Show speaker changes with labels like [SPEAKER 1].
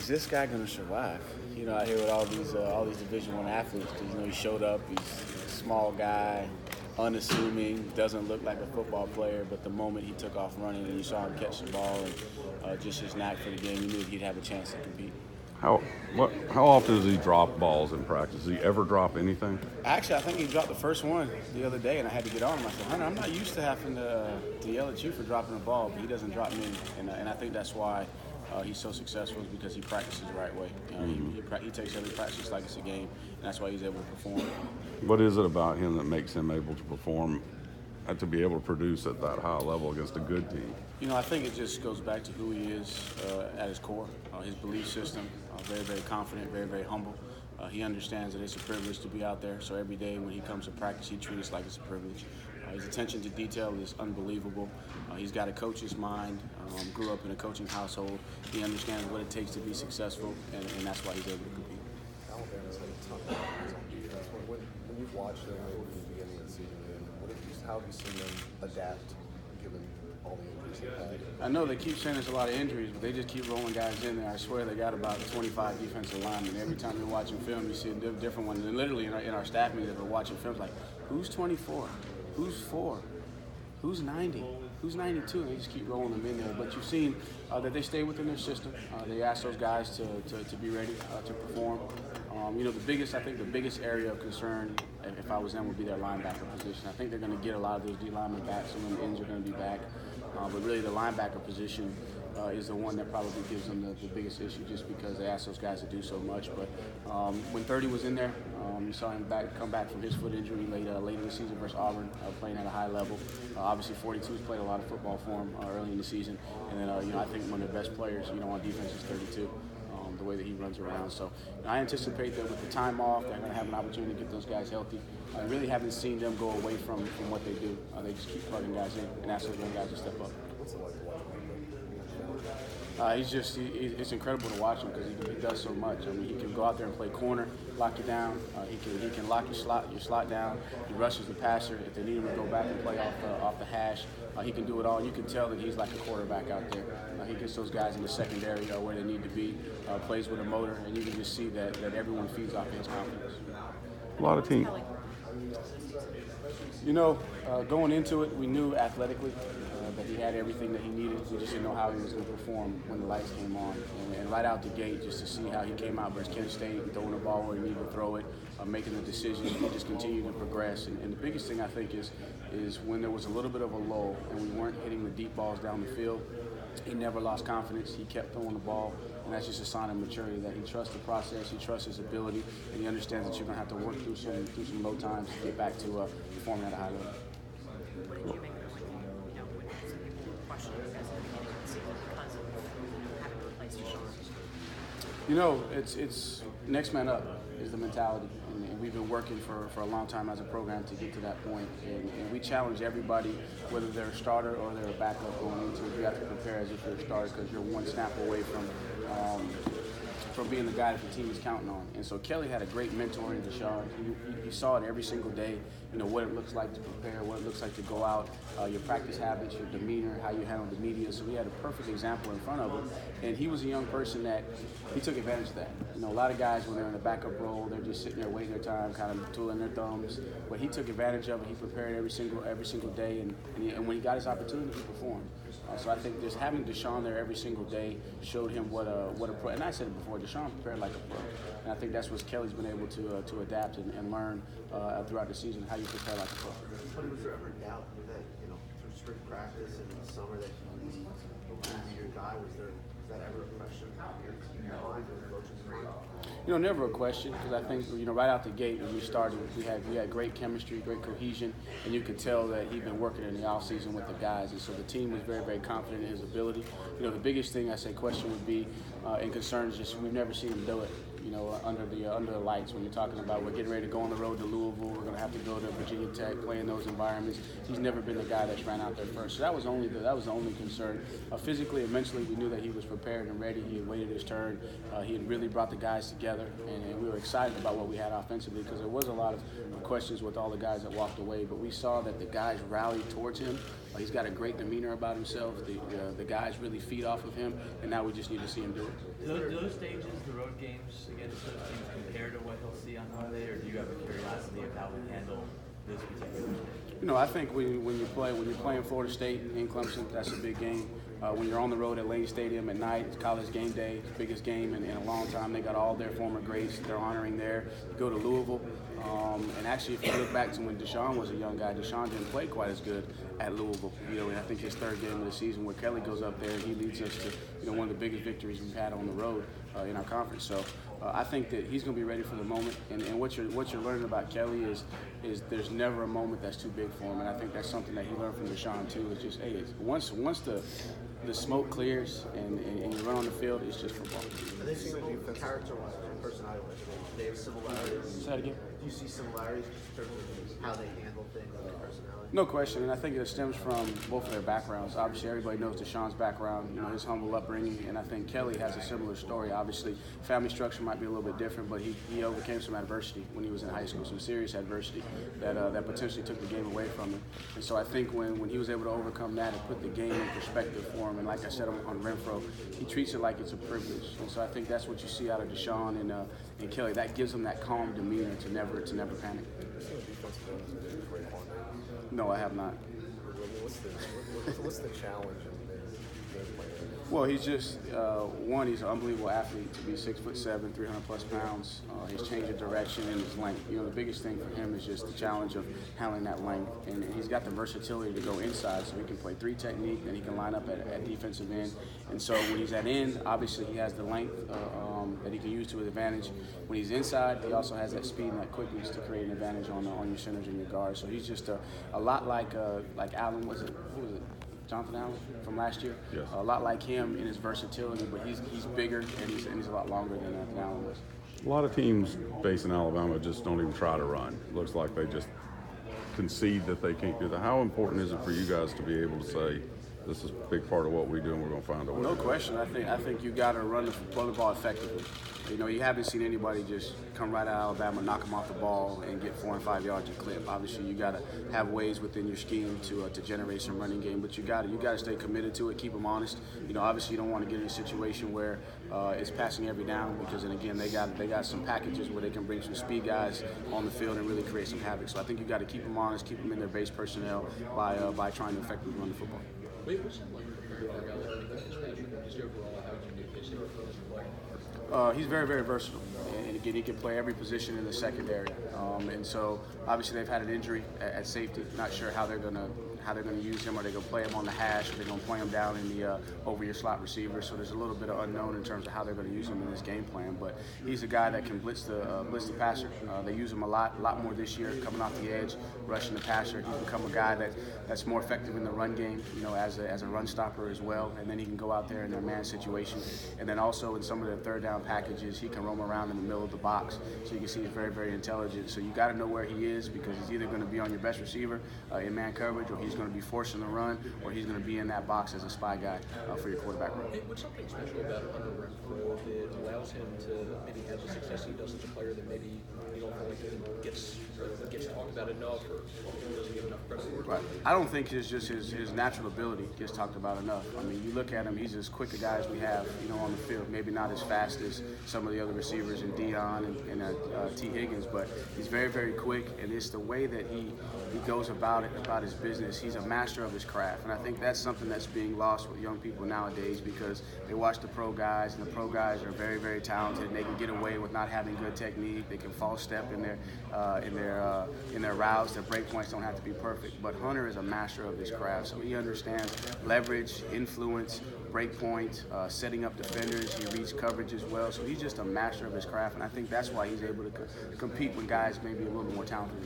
[SPEAKER 1] is this guy going to survive? You know, out here with all these Division I athletes. 'Cause, you know, he showed up. He's a small guy, unassuming, doesn't look like a football player. But the moment he took off running and you saw him catch the ball and just his knack for the game, you knew he'd have a chance to compete.
[SPEAKER 2] How often does he drop balls in practice? Does he ever drop anything?
[SPEAKER 1] Actually, I think he dropped the first one the other day, and I had to get on him. I said, Hunter, I'm not used to having to yell at you for dropping the ball, but he doesn't drop me. And I think that's why he's so successful, is because he practices the right way. He takes every practice like it's a game, and that's why he's able to perform.
[SPEAKER 2] What is it about him that makes him able to perform, to be able to produce at that high level against a good team?
[SPEAKER 1] You know, I think it just goes back to who he is at his core, his belief system, very, very confident, very, very humble. He understands that it's a privilege to be out there, so every day when he comes to practice, he treats it like it's a privilege. His attention to detail is unbelievable. He's got a coach's mind, grew up in a coaching household. He understands what it takes to be successful, and that's why he's able to compete.
[SPEAKER 3] Alabama's had a ton of guys on defense. When you've watched them over the beginning of the season, how have you seen them adapt given all the injuries they've had?
[SPEAKER 1] I know they keep saying there's a lot of injuries, but they just keep rolling guys in there. I swear they got about 25 defensive linemen. Every time you're watching film, you see a different one. And literally in our staff meetings, we're watching films like, who's 24? Who's 4? Who's 90? Who's 92? And they just keep rolling them in there. But you've seen that they stay within their system. They ask those guys to be ready to perform. You know, the biggest area of concern, if I was them, would be their linebacker position. I think they're going to get a lot of those D linemen back. Some of the ends are going to be back. But really the linebacker position is the one that probably gives them the biggest issue, just because they ask those guys to do so much. But when 30 was in there, you saw him come back from his foot injury late in the season versus Auburn, playing at a high level. Obviously 42's played a lot of football for him early in the season. And then, you know, I think one of the best players, you know, on defense is 32. The way that he runs around. So I anticipate that with the time off, they're going to have an opportunity to get those guys healthy. I really haven't seen them go away from what they do. They just keep plugging guys in and ask those young guys to step up.
[SPEAKER 3] What's it like to watch him?
[SPEAKER 1] It's incredible to watch him because he does so much. I mean, he can go out there and play corner, lock you down. He can lock your slot down. He rushes the passer. If they need him to go back and play off the hash, he can do it all. You can tell that he's like a quarterback out there. He gets those guys in the secondary where they need to be, plays with a motor, and you can just see that everyone feeds off his confidence.
[SPEAKER 2] A lot of teams.
[SPEAKER 1] You know, going into it, we knew athletically that he had everything that he needed. We just didn't know how he was going to perform when the lights came on. And right out the gate, just to see how he came out versus Kent State, throwing the ball where he needed to throw it, making the decisions, he just continued to progress. And the biggest thing I think is when there was a little bit of a lull and we weren't hitting the deep balls down the field, he never lost confidence. He kept throwing the ball, and that's just a sign of maturity, that he trusts the process, he trusts his ability, and he understands that you're going to have to work through some low times to get back to performing at a high level.
[SPEAKER 4] What did you make of when some questioned you guys at the beginning of the season because of having to replace Deshaun?
[SPEAKER 1] You know, it's next man up is the mentality, and we've been working for a long time as a program to get to that point, and we challenge everybody, whether they're a starter or they're a backup going into it. You have to prepare as if you're a starter because you're one snap away from being the guy that the team is counting on. And so Kelly had a great mentor in Deshaun. He saw it every single day, you know, what it looks like to prepare, what it looks like to go out, your practice habits, your demeanor, how you handle the media. So he had a perfect example in front of him. And he was a young person that he took advantage of that. You know, a lot of guys, when they're in a backup role, they're just sitting there waiting their time, kind of twiddling their thumbs. But he took advantage of it. He prepared every single day, and when he got his opportunity, he performed. So I think just having Deshaun there every single day showed him what a pro. And I said it before, Deshaun prepared like a pro, and I think that's what Kelly's been able to adapt and learn throughout the season, how you prepare like a pro.
[SPEAKER 5] But was there ever doubt that, you know, through strict practice and in the summer that he was your guy? Was that ever a question in your mind or the coach's mind?
[SPEAKER 1] You know, never a question, because I think, you know, right out the gate when we started, we had great chemistry, great cohesion, and you could tell that he'd been working in the offseason with the guys, and so the team was very, very confident in his ability. You know, the biggest thing I say question would be, and concern is just we've never seen him do it. You know, under the lights, when you're talking about we're getting ready to go on the road to Louisville, we're going to have to go to Virginia Tech, play in those environments. He's never been the guy that's ran out there first. So that was the only concern. Physically and mentally, we knew that he was prepared and ready. He had waited his turn. He had really brought the guys together, and we were excited about what we had offensively because there was a lot of questions with all the guys that walked away. But we saw that the guys rallied towards him, He's got a great demeanor about himself. The guys really feed off of him, and now we just need to see him do it.
[SPEAKER 6] Do those stages, the road games against those teams, compare to what he'll see on Monday, or do you have a curiosity of how we handle this particular stage?
[SPEAKER 1] You know, I think when you're playing Florida State in Clemson, that's a big game. When you're on the road at Lane Stadium at night, it's college game day, it's the biggest game in a long time. They got all their former greats they're honoring there. You go to Louisville, and actually, if you look back to when Deshaun was a young guy, Deshaun didn't play quite as good at Louisville. You know, and I think his third game of the season, where Kelly goes up there and he leads us to one of the biggest victories we've had on the road in our conference. So I think that he's going to be ready for the moment. And what you're learning about Kelly is there's never a moment that's too big for him. And I think that's something that he learned from Deshaun too. Is just once the smoke clears and you run on the field, it's just football.
[SPEAKER 5] Are they similar character-wise, personality-wise? Do they have similarities?
[SPEAKER 1] Say that again?
[SPEAKER 5] Do you see similarities in terms of how they handle things and their personality?
[SPEAKER 1] No question, and I think it stems from both of their backgrounds. Obviously, everybody knows Deshaun's background, his humble upbringing, and I think Kelly has a similar story. Obviously, family structure might be a little bit different, but he overcame some adversity when he was in high school, some serious adversity that potentially took the game away from him. And so I think when he was able to overcome that and put the game in perspective for him, and like I said on Renfro, he treats it like it's a privilege. And so I think that's what you see out of Deshaun and Kelly. That gives him that calm demeanor to never panic. No, I have not.
[SPEAKER 3] What's the challenge in game plan?
[SPEAKER 1] Well, he's just he's an unbelievable athlete to be 6'7", 300+ pounds. His change of direction and his length. The biggest thing for him is just the challenge of handling that length, and he's got the versatility to go inside, so he can play 3 technique, and he can line up at defensive end. And so when he's at end, obviously he has the length that he can use to his advantage. When he's inside, he also has that speed and that quickness to create an advantage on your centers and your guards. So he's just a lot like Allen. Who was it? Jonathan Allen from last year.
[SPEAKER 2] Yes.
[SPEAKER 1] A lot like him in his versatility, but he's bigger and he's a lot longer than Allen was.
[SPEAKER 2] A lot of teams based in Alabama just don't even try to run. It looks like they just concede that they can't do that. How important is it for you guys to be able to say, this is a big part of what we do and we're going to find a way?
[SPEAKER 1] No question. I think you got to run the ball effectively. You haven't seen anybody just come right out of Alabama, knock them off the ball, and get 4 and 5 yards a clip. Obviously, you got to have ways within your scheme to generate some running game, but you got to stay committed to it. Keep them honest. Obviously, you don't want to get in a situation where it's passing every down, because then again they got some packages where they can bring some speed guys on the field and really create some havoc. So I think you got to keep them honest, keep them in their base personnel by trying to effectively run the football.
[SPEAKER 7] Wait, what's it like for Elliott? Just overall, how unique is he as a player?
[SPEAKER 1] He's very, very versatile, and again, he can play every position in the secondary. And so, obviously, they've had an injury at safety. Not sure how they're gonna use him. Are they gonna play him on the hash? Or are they gonna play him down in the over your slot receiver? So there's a little bit of unknown in terms of how they're gonna use him in this game plan. But he's a guy that can blitz the passer. They use him a lot more this year, coming off the edge, rushing the passer. He's become a guy that's more effective in the run game, as a run stopper as well. And then he can go out there in their man situation. And then also in some of the third down packages, he can roam around in the middle of the box. So you can see he's very, very intelligent. So you got to know where he is, because he's either going to be on your best receiver in man coverage, or he's going to be forcing the run, or he's going to be in that box as a spy guy for your quarterback run.
[SPEAKER 7] Hey, what's something special about under Renfro that allows him to maybe have the success he does as a player that maybe you don't feel like gets talked about enough, or doesn't get enough credit for?
[SPEAKER 1] Right. I don't think it's just his natural ability gets talked about enough. I mean, you look at him, he's as quick a guy as we have, on the field. Maybe not as fast as some of the other receivers in Dion and T. Higgins, but he's very, very quick, and it's the way that he goes about his business. He's a master of his craft, and I think that's something that's being lost with young people nowadays, because they watch the pro guys, and the pro guys are very, very talented, and they can get away with not having good technique. They can false step in their routes. Their break points don't have to be perfect, but Hunter is a master of his craft, so he understands leverage, influence, break point, setting up defenders. He reads coverage as well, so he's just a master of his craft, and I think that's why he's able to compete with guys maybe a little more talented.